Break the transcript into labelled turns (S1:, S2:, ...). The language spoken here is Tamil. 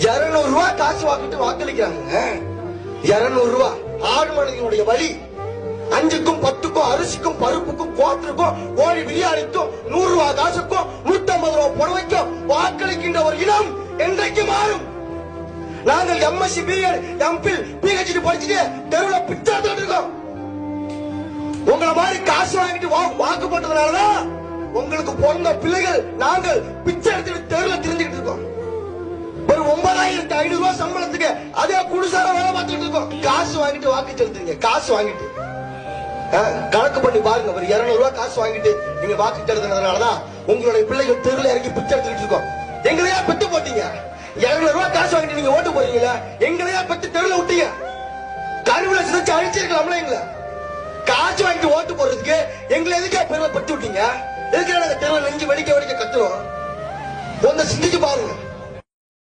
S1: 200 ரூபாய் காசு வாங்கிட்டு வாக்களிக்கிறாங்க. 200 ரூபாய் ஆடு மனிதனுடைய வழி. 5க்கும் 10க்கும் அரிசிக்கும் பருப்புக்கும் கோட்டருக்கும் கோழி பிரியாணிக்கும் 100 ரூபாய் காசுக்கும் 150 ரூபாய் புடவைக்கும் வாக்களிக்கின்ற ஒரு இனம் என்றைக்கு மாறும்? நாங்கள் எம்எஸ்சி பிஎட் எம்பில் பிஹெச்டி படிச்சுட்டு தெருவில் பிச்சை எடுத்துட்டு இருக்கோம். உங்களை மாதிரி காசு வாங்கிட்டு வாக்கு போட்டதுனாலதான் உங்களுக்கு பிறந்த பிள்ளைகள் நாங்கள் பிச்சை எடுத்துட்டு தெருவில் திரிஞ்சுக்கிட்டு இருக்கோம். ஒரு 9500 ரூபாய் சம்பளத்துக்கு அதே குடிசார வேலை பார்த்துட்டு இருக்கோம். காசு வாங்கிட்டு வாக்கு செலுத்துறீங்க. காசு வாங்கிட்டு கணக்கு பண்ணி பாருங்க. ஒரு 200 ரூபாய் காசு வாங்கிட்டு நீங்க வாக்கு செலுத்துறதுனாலதான் உங்களுடைய பிள்ளைகள் தெருவில் இறங்கி பிச்சை எடுத்துட்டு இருக்கோம். எங்களையா பெத்து போட்டீங்க. 200 ரூபாய் காசு வாங்கிட்டு நீங்க ஓட்டு போறீங்களா? எங்களையா பெத்து தெருவில் விட்டீங்க. கருவில சிதைச்சு அழிச்சிருக்கலாம்ல. எங்களை காசு வாங்கிட்டு ஓட்டு போறதுக்கு எங்களை எதுக்கா பெருமை பட்டு விட்டீங்க? எதுக்கு நாங்க தெருவில் நெஞ்சு வெடிக்க கத்துறோம்? சிந்திச்சு பாருங்க.